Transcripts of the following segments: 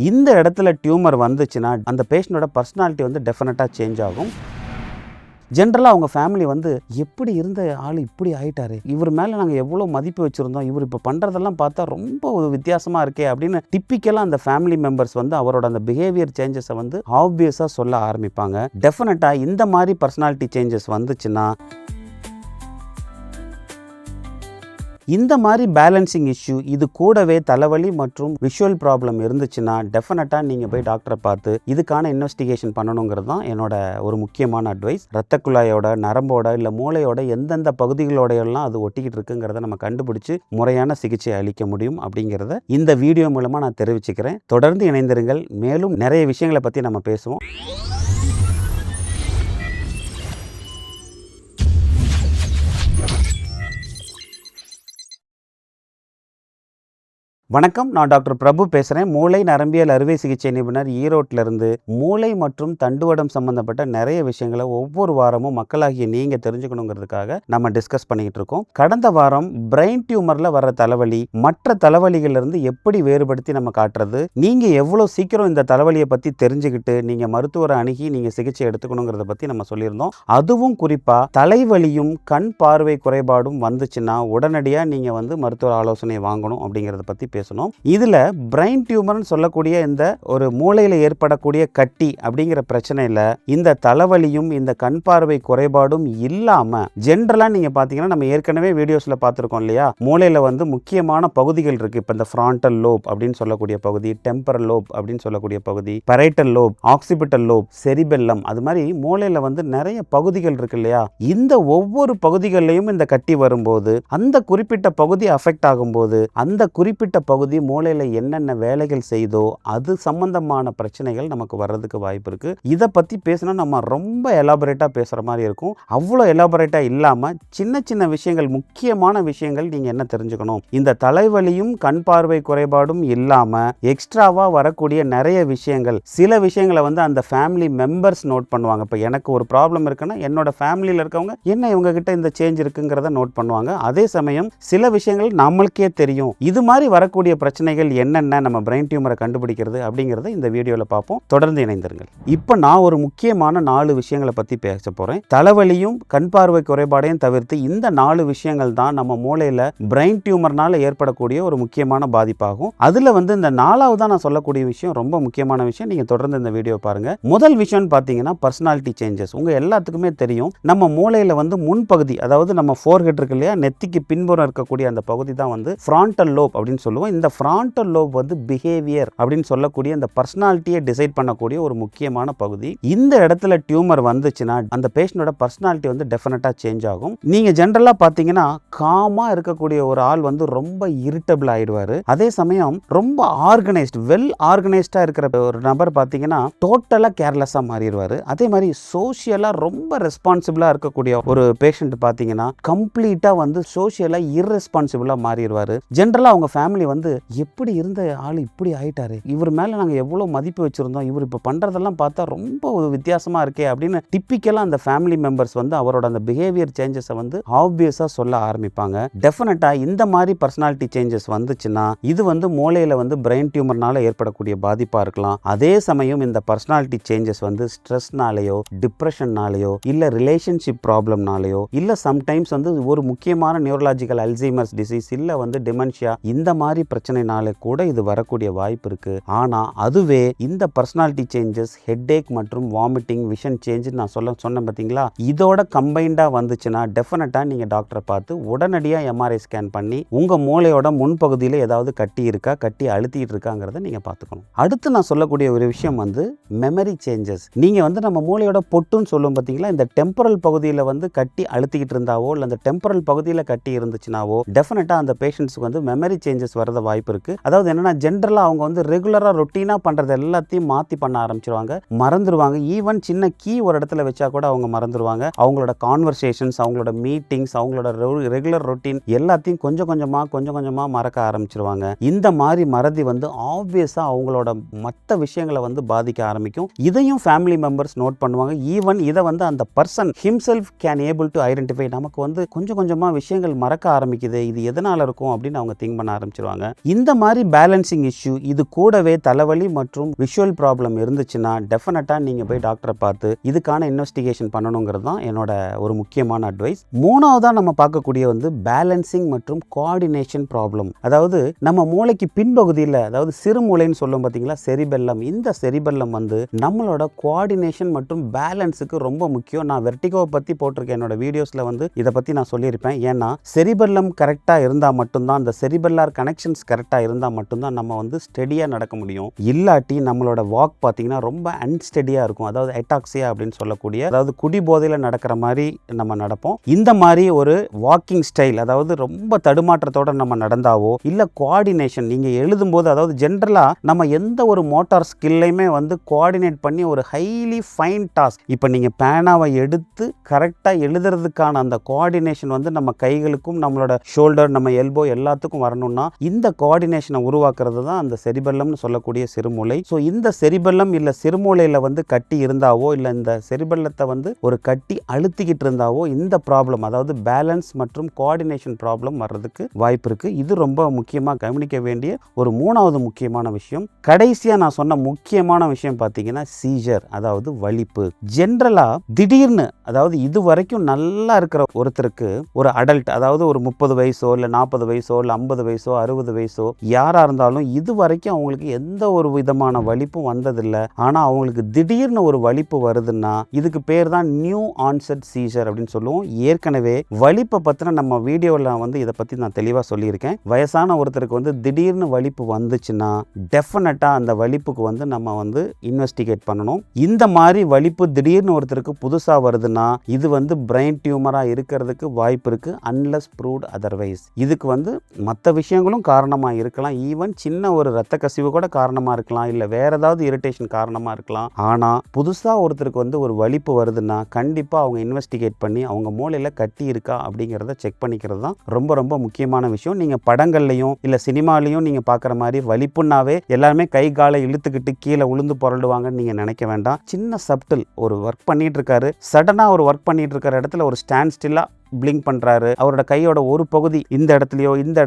இந்த இடத்துல டியூமர் வந்துச்சுன்னா அந்த பேஷண்டோட பர்சனாலிட்டி வந்து டெஃபினட்டாக சேஞ்ச் ஆகும். ஜென்ரலாக அவங்க ஃபேமிலி வந்து எப்படி இருந்த ஆள் இப்படி ஆகிட்டாரு, இவர் மேலே நாங்கள் எவ்வளோ மதிப்பு வச்சுருந்தோம், இவர் இப்போ பண்ணுறதெல்லாம் பார்த்தா ரொம்ப ஒரு வித்தியாசமாக இருக்கே அப்படின்னு டிப்பிக்கலாக அந்த ஃபேமிலி மெம்பர்ஸ் வந்து அவரோட அந்த பிஹேவியர் சேஞ்சஸை வந்து ஆப்வியஸாக சொல்ல ஆரம்பிப்பாங்க. டெஃபினட்டாக இந்த மாதிரி பர்சனாலிட்டி சேஞ்சஸ் வந்துச்சுன்னா இந்த மாதிரி பேலன்சிங் இஷ்யூ இது கூடவே தலைவலி மற்றும் விஷுவல் ப்ராப்ளம் இருந்துச்சுன்னா டெஃபினட்டாக நீங்கள் போய் டாக்டரை பார்த்து இதுக்கான இன்வெஸ்டிகேஷன் பண்ணணுங்கிறது தான் என்னோட ஒரு முக்கியமான அட்வைஸ். இரத்த குழாயோட, நரம்போட இல்லை மூளையோட எந்தெந்த பகுதிகளோடையெல்லாம் அது ஒட்டிக்கிட்டு இருக்குங்கிறத நம்ம கண்டுபிடிச்சு முறையான சிகிச்சை அளிக்க முடியும் அப்படிங்கிறத இந்த வீடியோ மூலமாக நான் தெரிவிச்சுக்கிறேன். தொடர்ந்து இணைந்திருங்கள். மேலும் நிறைய விஷயங்களை பற்றி நம்ம பேசுவோம். வணக்கம், நான் டாக்டர் பிரபு பேசுகிறேன். மூளை நரம்பியல் அறுவை சிகிச்சை நிபுணர், ஈரோட்டிலிருந்து. மூளை மற்றும் தண்டுவடம் சம்மந்தப்பட்ட நிறைய விஷயங்களை ஒவ்வொரு வாரமும் மக்களாகிய நீங்கள் தெரிஞ்சுக்கணுங்கிறதுக்காக நம்ம டிஸ்கஸ் பண்ணிக்கிட்டு இருக்கோம். கடந்த வாரம் பிரெயின் டியூமரில் வர தலைவலி மற்ற தலைவலிகளிலிருந்து எப்படி வேறுபடுத்தி நம்ம காட்டுறது, நீங்கள் எவ்வளோ சீக்கிரம் இந்த தலைவலியை பற்றி தெரிஞ்சுக்கிட்டு நீங்கள் மருத்துவரை அணுகி நீங்கள் சிகிச்சை எடுத்துக்கணுங்கிறத பற்றி நம்ம சொல்லியிருந்தோம். அதுவும் குறிப்பாக தலைவலியும் கண் பார்வை குறைபாடும் வந்துச்சுன்னா உடனடியாக நீங்கள் வந்து மருத்துவ ஆலோசனை வாங்கணும் அப்படிங்கிறத பற்றி பேசணும். இதுல பிரெயின் டியூமர்னு சொல்லக்கூடிய இந்த ஒரு மூளையில ஏற்படக்கூடிய கட்டி அப்படிங்கிற பிரச்சனையில இந்த தலைவலியும் இந்த கண் பார்வை குறைபாடும் இல்லாம ஜென்ரலா நீங்க பாத்தீங்கன்னா நம்ம ஏற்கனவே வீடியோஸ்ல பார்த்திருக்கோம் இல்லையா, மூளையில வந்து முக்கியமான பகுதிகள் இருக்கு. இப்ப இந்த ஃப்ரான்டல் லோப் அப்படின்னு சொல்லக்கூடிய பகுதி, டெம்பரல் லோப் அப்படின்னு சொல்லக்கூடிய பகுதி, பரைட்டல் லோப், ஆக்சிபிட்டல் லோப், செரிபெல்லம், அது மாதிரி மூளையில வந்து நிறைய பகுதிகள் இருக்கு இல்லையா. இந்த ஒவ்வொரு பகுதிகளிலையும் இந்த கட்டி வரும்போது அந்த குறிப்பிட்ட பகுதி அஃபெக்ட் ஆகும்போது அந்த குறிப்பிட்ட பகுதி மூளையில என்னென்ன வேலைகள் செய்தோ அது சம்பந்தமான பிரச்சனைகள் நமக்கு வர்றதுக்கு வாய்ப்பு இருக்கு. இதை பத்தி பேசினா நம்ம ரொம்ப எலாபரேட்டா பேசுற மாதிரி இருக்கும். அவ்வளோ எலாபரேட்டா இல்லாம சின்ன சின்ன விஷயங்கள், முக்கியமான விஷயங்கள் நீங்க என்ன தெரிஞ்சுக்கணும், இந்த தலைவலியும் கண் பார்வை குறைபாடும் இல்லாம எக்ஸ்ட்ராவா வரக்கூடிய நிறைய விஷயங்கள், சில விஷயங்களை வந்து அந்த ஃபேமிலி மெம்பர்ஸ் நோட் பண்ணுவாங்க. இப்போ எனக்கு ஒரு ப்ராப்ளம் இருக்குன்னா என்னோட ஃபேமிலியில் இருக்கவங்க என்ன இவங்க கிட்ட இந்த சேஞ்ச் இருக்குங்கிறத நோட் பண்ணுவாங்க. அதே சமயம் சில விஷயங்கள் நம்மளுக்கே தெரியும். இது மாதிரி வரக்கூடிய பிரச்சனைகள் என்னென்ன, நம்ம பிரெயின் டியூமரை கண்டுபிடிக்கிறது அப்படிங்கறத இந்த வீடியோல பார்ப்போம். தொடர்ந்து இணைந்திருங்கள். இப்போ நான் ஒரு முக்கியமான 4 விஷயங்களை பத்தி பேச போறேன். தலைவலியும் கண் பார்வை குறைபாடையும் தவிர்த்து இந்த 4 விஷயங்கள் தான் நம்ம மூளையில பிரெயின் டியூமர்னால ஏற்படக்கூடிய ஒரு முக்கியமான பாதிப்பாகும். அதுல வந்து இந்த 4வது நான் சொல்லக்கூடிய விஷயம் ரொம்ப முக்கியமான விஷயம். நீங்க தொடர்ந்து இந்த வீடியோ பாருங்க. முதல் விஷயம் பாத்தீங்கன்னா பர்சனாலிட்டி சேஞ்சஸ். உங்க எல்லாத்துக்குமே தெரியும், நம்ம மூளையில வந்து முன்பகுதி, அதாவது நம்ம ஃபோர்ஹெட் இருக்கு இல்லையா, நெத்திக்கு பின்புறம் இருக்கக்கூடிய அந்த பகுதி தான் வந்து ஃப்ரான்டல் லோப் அப்படின்னு சொல்லுவோம். இந்த ஃப்ரான்டல் லோப் வந்து பிஹேவியர் அப்படின்னு சொல்லக்கூடிய அந்த பர்சனாலிட்டியை டிசைட் பண்ணக்கூடிய ஒரு முக்கியமான பகுதி. இந்த இடத்துல டியூமர் வந்துச்சுன்னா அந்த பேஷண்டோட பர்சனாலிட்டி வந்து டெஃபினட்டா சேஞ்ச் ஆகும். நீங்க ஜென்ரலா பாத்தீங்கன்னா காமா இருக்கக்கூடிய ஒரு ஆள் வந்து ரொம்ப இரிட்டபிள் ஆயிடுவாரு. அதே சமயம் ரொம்ப ஆர்கனைஸ்ட், வெல் ஆர்கனைஸ்டா இருக்கிற ஒரு நபர் பாத்தீங்கன்னா டோட்டலா கேர்லெஸ்ஸா மாறிடுவாரு. அதே மாதிரி சோஷியலா ரொம்ப ரெஸ்பான்சிபிளா இருக்கக்கூடிய ஒரு பேஷண்ட் பாத்தீங்கன்னா கம்ப்ளீட்டா வந்து சோஷியலா இர்ரெஸ்பான்சிபிளா மாறிடுவாரு. ஜென்ரலா அவங்க ஃபேமிலி வந்து எப்படி இருந்த ஆள் இப்படி ஆயிட்டாரு, இவர் மேல நாங்கள் எவ்வளோ மதிப்பு வச்சிருந்தோம், இவர் இப்போ பண்றதெல்லாம் பார்த்தா ரொம்ப ஒரு வித்தியாசமா இருக்கே அப்படின்னு டிப்பிக்கலாக அந்த ஃபேமிலி மெம்பர்ஸ் வந்து அவரோட அந்த பிஹேவியர் சேஞ்சஸை வந்து ஆப்வியஸாக சொல்ல ஆரம்பிப்பாங்க. டெஃபினட்டா இந்த மாதிரி பர்சனாலிட்டி சேஞ்சஸ் வந்துச்சுன்னா இது வந்து மூளையில வந்து பிரெயின் டியூமர்னால ஏற்படக்கூடிய பாதிப்பா இருக்கலாம். அதே சமயம் இந்த பர்சனாலிட்டி சேஞ்சஸ் வந்து ஸ்ட்ரெஸ்னாலேயோ, டிப்ரெஷன்னாலேயோ, இல்ல ரிலேஷன்ஷிப் ப்ராப்ளம்னாலேயோ, இல்ல சம்டைம்ஸ் வந்து ஒரு முக்கியமான நியூரலாஜிக்கல் அல்சைமர்ஸ் டிசீஸ், இல்ல வந்து டிமென்ஷியா, இந்த மாதிரி பிரச்சனைனால கூட இது வரக்கூடிய வாய்ப்பு இருக்கு. ஆனா அதுவே இந்த பர்சனாலிட்டி சேஞ்சஸ், ஹெட்டேக் மற்றும் வாமிட்டிங், விஷன் சேஞ்ச் நான் சொன்னேன் பாத்தீங்களா, இதோட கம்பைண்டா வந்துச்சுன்னா டெஃபினட்டா நீங்க டாக்டரை பார்த்து உடனடியா எம்ஆர்ஐ ஸ்கேன் பண்ணி உங்க மூளையோட முன்பகுதியில ஏதாவது கட்டி இருக்கா, கட்டி அழுத்திட்டு இருக்காங்கிறத நீங்க பார்த்துக்கணும். அடுத்து நான் சொல்லக்கூடிய ஒரு விஷயம் வந்து மெமரி சேஞ்சஸ். நீங்க வந்து நம்ம மூளையோட பொட்டுன்னு சொல்லுவோம் பாத்தீங்களா, இந்த டெம்பரல் பகுதியில வந்து கட்டி அழுத்திக்கிட்டு இருந்தாவோ இல்ல அந்த டெம்பரல் பகுதியில கட்டி இருந்துச்சுனாவோ டெஃபினட்டா அந்த பேஷண்ட்ஸ்க்கு வந்து மெமரி சேஞ்சஸ் வரத வாய்ப்பு இருக்கு. அதாவது என்னன்னா ஜென்ரலா அவங்க வந்து ரெகுலரா ரொட்டீனா பண்றது எல்லாத்தையும் மாத்தி பண்ண ஆரம்பிச்சிருவாங்க, மறந்துடுவாங்க. ஈவன் சின்ன கீ ஒரு இடத்துல வச்சா கூட அவங்க மறந்துடுவாங்க. அவங்களோட கான்வர்சேஷன்ஸ், அவங்களோட மீட்டிங்ஸ், அவங்களோட ரெகுலர் ரொட்டீன் எல்லாத்தையும் கொஞ்சம் கொஞ்சமா மறக்க ஆரம்பிச்சிருவாங்க. இந்த மாதிரி மறதி வந்து ஆப்வியஸா அவங்களோட மற்ற விஷயங்களை வந்து பாதிக்க ஆரம்பிக்கும். இதையும் ஃபேமிலி மெம்பர்ஸ் நோட் பண்ணுவாங்க. ஈவன் இதை வந்து அந்த person himself can able to identify. நமக்கு வந்து கொஞ்சம் கொஞ்சமா விஷயங்கள் மறக்க ஆரம்பிக்குது, இது எதனால இருக்கும் அப்படின்னு அவங்க திங்க் பண்ண ஆரம்பிச்சிருவாங்க. சொல்லுவாங்க. இந்த மாதிரி பேலன்சிங் இஷ்யூ இது கூடவே தலைவலி மற்றும் விஷுவல் ப்ராப்ளம் இருந்துச்சுன்னா டெஃபினட்டா நீங்க போய் டாக்டரை பார்த்து இதுக்கான இன்வெஸ்டிகேஷன் பண்ணணுங்கிறது தான் என்னோட ஒரு முக்கியமான அட்வைஸ். மூணாவதா நம்ம பார்க்கக்கூடிய வந்து பேலன்சிங் மற்றும் கோஆர்டினேஷன் ப்ராப்ளம். அதாவது நம்ம மூளைக்கு பின்பகுதியில், அதாவது சிறுமூளைன்னு சொல்லும் பார்த்தீங்களா, செரிபெல்லம். இந்த செரிபெல்லம் வந்து நம்மளோட கோஆர்டினேஷன் மற்றும் பேலன்ஸுக்கு ரொம்ப முக்கியம். நான் வெர்டிகோவை பற்றி போட்டிருக்கேன் என்னோட வீடியோஸில் வந்து இதை பற்றி நான் சொல்லியிருப்பேன். ஏன்னா செரிபெல்லம் கரெக்டாக இருந்தால் மட்டும்தான், அந்த செரிபெல்லார் கனெக்ஷன்ஸ் கரெக்டாக இருந்தால் மட்டும்தான் நம்ம வந்து ஸ்டெடியாக நடக்க முடியும். இல்லாட்டி நம்மளோட வாக் பார்த்தீங்கன்னா ரொம்ப அன்ஸ்டெடியாக இருக்கும். அதாவது எட்டாக்சியா அப்படின்னு சொல்லக்கூடிய, அதாவது குடி போதையில் நடக்கிற மாதிரி நம்ம நடப்போம். இந்த மாதிரி ஒரு வாக்கிங் ஸ்டைல், அதாவது ரொம்ப தடுமாற்றத்தோட நம்ம நடந்தாவோ இல்லை கோஆர்டினேஷன், நீங்கள் எழுதும்போது, அதாவது ஜென்ரலாக நம்ம எந்த ஒரு மோட்டார் ஸ்கில்லையுமே வந்து கோஆர்டினேட் பண்ணி ஒரு ஹைலி ஃபைன் டாஸ்க், இப்போ நீங்கள் பேனாவை எடுத்து கரெக்டாக எழுதுறதுக்கான அந்த கோஆர்டினேஷன் வந்து நம்ம கைகளுக்கும் நம்மளோட ஷோல்டர், நம்ம எல்போ எல்லாத்துக்கும் வரணும்னா இந்த கோஆர்டினேஷனை உருவாக்குறது தான் அந்த செரிபெல்லம்னு சொல்லக்கூடிய சிறுமூளை. ஸோ இந்த செரிபெல்லம் இல்லை சிறுமூளையில் வந்து கட்டி இருந்தாவோ இல்லை இந்த செரிபெல்லத்தை வந்து ஒரு கட்டி அழுத்திக்கிட்டு இருந்தாவோ இந்த ப்ராப்ளம், அதாவது பேலன்ஸ் மற்றும் கோஆர்டினேஷன் ப்ராப்ளம் வர்றதுக்கு வாய்ப்பு இருக்கு. இது ரொம்ப முக்கியமாக கவனிக்க வேண்டிய ஒரு மூணாவது முக்கியமான விஷயம். கடைசியாக நான் சொன்ன முக்கியமான விஷயம் பார்த்தீங்கன்னா சீஜர், அதாவது வலிப்பு. ஜென்ரலா திடீர்னு, அதாவது இது வரைக்கும் நல்லா இருக்கிற ஒருத்தருக்கு ஒரு அடல்ட், அதாவது ஒரு 30 வயசோ இல்லை 40 வயசோ இல்லை 50 வயசோ 60 வயசோ யாராக இருந்தாலும் இது வரைக்கும் அவங்களுக்கு எந்த ஒரு விதமான வலிப்பும் வந்ததில்லை. ஆனால் அவங்களுக்கு திடீர்னு ஒரு வலிப்பு வருதுன்னா இதுக்கு பேர் தான் நியூ ஆன்செட் சீஜர் அப்படின்னு சொல்லுவோம். ஏற்கனவே வலிப்பை பற்றின நம்ம வீடியோவில் வந்து இதை பற்றி நான் தெளிவாக சொல்லியிருக்கேன். வயசான ஒருத்தருக்கு வந்து திடீர்னு வலிப்பு வந்துச்சுன்னா டெஃபினட்டாக அந்த வலிப்புக்கு வந்து நம்ம வந்து இன்வெஸ்டிகேட் பண்ணணும். இந்த மாதிரி வலிப்பு திடீர்னு ஒருத்தருக்கு புதுசாக வருதுன்னா இது வந்து பிரெயின் டியூமராக இருக்கிறதுக்கு வாய்ப்பு இருக்கு, அன்லெஸ் ப்ரூவ்ட் அதர்வைஸ். இதுக்கு வந்து மற்ற விஷயங்களும் காரணமாக இருக்கலாம். ஈவன் சின்ன ஒரு ரத்த கசிவு கூட காரணமாக இருக்கலாம், இல்லை வேற ஏதாவது இரிட்டேஷன் காரணமாக இருக்கலாம். ஆனால் புதுசாக ஒருத்தருக்கு வந்து ஒரு வலிப்பு வருதுன்னா கண்டிப்பாக அவங்க இன்வெஸ்டிகேட் பண்ணி அவங்க மூளையில் கட்டி இருக்கா அப்படிங்கிறத செக் பண்ணிக்கிறது தான் ரொம்ப ரொம்ப முக்கியமான விஷயம். நீங்கள் படங்கள்லையும் இல்லை சினிமாலையும் நீங்கள் பார்க்குற மாதிரி வலிப்புன்னாவே எல்லாருமே கை காலை இழுத்துக்கிட்டு கீழே உளுந்து புரளுவாங்கன்னு நீங்கள் நினைக்க வேண்டாம். சின்ன சப்டில் ஒரு ஒர்க் பண்ணிட்டு இருக்காரு, சடனாக ஒரு ஒர்க் பண்ணிட்டு இருக்கிற இடத்துல ஒரு ஸ்டாண்ட் ஸ்டில்லாக பிளிங்க் பண்ணுறாரு, அவரோட கையோட ஒரு பகுதி இந்த இடத்துலையோ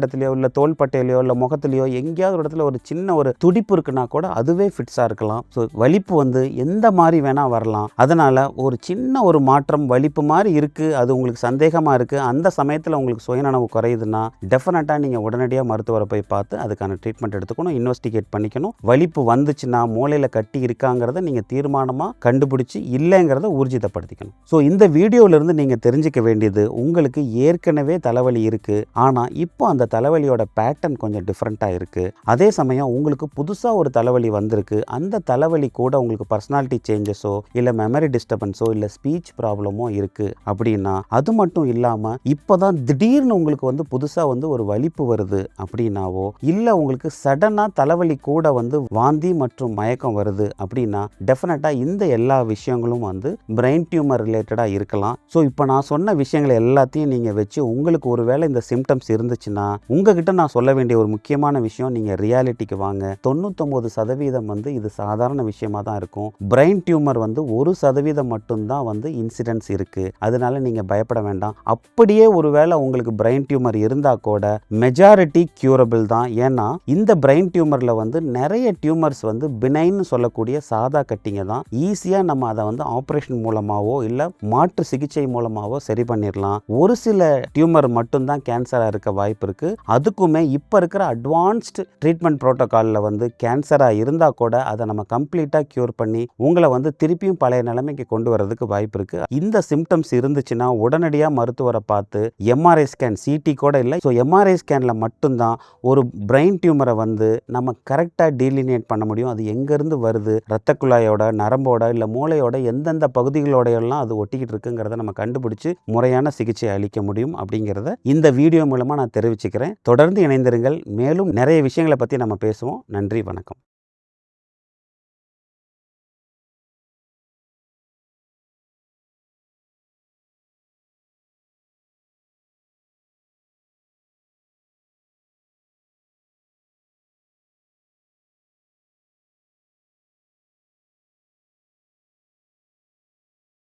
இல்லை தோள்பட்டையிலையோ இல்லை முகத்துலையோ எங்கேயாவது ஒரு இடத்துல ஒரு சின்ன ஒரு துடிப்பு இருக்குன்னா கூட அதுவே ஃபிட்ஸாக இருக்கலாம். ஸோ வலிப்பு வந்து எந்த மாதிரி வேணால் வரலாம். அதனால் ஒரு சின்ன ஒரு மாற்றம் வலிப்பு மாதிரி இருக்குது, அது உங்களுக்கு சந்தேகமாக இருக்குது, அந்த சமயத்தில் உங்களுக்கு சுயநனவு குறையுதுன்னா டெஃபினட்டாக நீங்கள் உடனடியாக மருத்துவரை போய் பார்த்து அதுக்கான ட்ரீட்மெண்ட் எடுத்துக்கணும், இன்வெஸ்டிகேட் பண்ணிக்கணும். வலிப்பு வந்துச்சுன்னா மூளையில் கட்டி இருக்காங்கிறத நீங்கள் தீர்மானமாக கண்டுபிடிச்சி இல்லைங்கிறத ஊர்ஜிதப்படுத்திக்கணும். ஸோ இந்த வீடியோவிலிருந்து நீங்கள் தெரிஞ்சுக்க வேண்டியது, உங்களுக்கு ஏற்கனவே தலைவலி இருக்கு, ஆனா இப்போ அந்த தலைவலியோட பேட்டர்ன் கொஞ்சம் டிஃப்ரெண்ட்டாக இருக்கு. அதே சமயம் உங்களுக்கு புதுசா ஒரு தலைவலி வந்திருக்கு, அந்த தலைவலி கூட உங்களுக்கு பர்சனாலிட்டி சேஞ்சஸோ இல்லை மெமரி டிஸ்டர்பன்ஸோ இல்லை ஸ்பீச் ப்ராப்ளமோ இருக்கு அப்படின்னா, அது மட்டும் இல்லாம இப்போதான் திடீர்னு உங்களுக்கு வந்து புதுசா வந்து ஒரு வலிப்பு வருது அப்படின்னாவோ, இல்லை உங்களுக்கு சடனா தலைவலி கூட வந்து வாந்தி மற்றும் மயக்கம் வருது அப்படின்னா டெஃபினட்டா இந்த எல்லா விஷயங்களும் வந்து பிரெயின் டியூமர் ரிலேட்டடா இருக்கலாம். ஸோ இப்போ நான் சொன்ன விஷயங்களை எல்லாத்தையும் நீங்கள் வச்சு உங்களுக்கு ஒரு வேளை இந்த சிம்டம்ஸ் இருந்துச்சுன்னா உங்ககிட்ட நான் சொல்ல வேண்டிய ஒரு முக்கியமான விஷயம், நீங்கள் ரியாலிட்டிக்கு வாங்க. 99% வந்து இது சாதாரண விஷயமா தான் இருக்கும். பிரெயின் டியூமர் வந்து 1% மட்டும்தான் வந்து இன்சிடென்ட்ஸ் இருக்கு. அதனால நீங்கள் பயப்பட வேண்டாம். அப்படியே ஒரு வேளை உங்களுக்கு பிரெயின் டியூமர் இருந்தால் கூட மெஜாரிட்டி கியூரபிள் தான். ஏன்னா இந்த பிரெயின் டியூமரில் வந்து நிறைய டியூமர்ஸ் வந்து பினைன்னு சொல்லக்கூடிய சாதா கட்டிங்க தான். ஈஸியாக நம்ம அதை வந்து ஆப்ரேஷன் மூலமாகவோ இல்லை மாற்று சிகிச்சை மூலமாகவோ சரி பண்ணிடலாம். ஒரு சில டியூமர் மட்டும்தான் கேன்சராக இருக்க வாய்ப்பு இருக்குது. அதுக்குமே இப்போ இருக்கிற அட்வான்ஸ்டு ட்ரீட்மெண்ட் ப்ரோட்டோகாலில் வந்து கேன்சராக இருந்தால் கூட அதை நம்ம கம்ப்ளீட்டாக க்யூர் பண்ணி உங்களை வந்து திருப்பியும் பழைய நிலைமைக்கு கொண்டு வரதுக்கு வாய்ப்பு இருக்குது. இந்த சிம்டம்ஸ் இருந்துச்சுன்னா உடனடியாக மருத்துவரை பார்த்து எம்ஆர்ஐ ஸ்கேன், சிடி கூட இல்லை, ஸோ எம்ஆர்ஐ ஸ்கேனில் மட்டும்தான் ஒரு பிரெயின் டியூமரை வந்து நம்ம கரெக்டாக டீலினியேட் பண்ண முடியும். அது எங்கேருந்து வருது, இரத்த குழாயோட, நரம்போட இல்லை மூளையோட எந்தெந்த பகுதிகளோடையெல்லாம் அது ஒட்டிக்கிட்டு இருக்குங்கிறத நம்ம கண்டுபிடிச்சு முறையான சிகிச்சை அளிக்க முடியும் அப்படிங்கிறத இந்த வீடியோ மூலமாக நான் தெரிவிச்சுக்கிறேன். தொடர்ந்து இணைந்திருங்கள். மேலும் நிறைய விஷயங்களை பற்றி நம்ம பேசுவோம். நன்றி, வணக்கம்.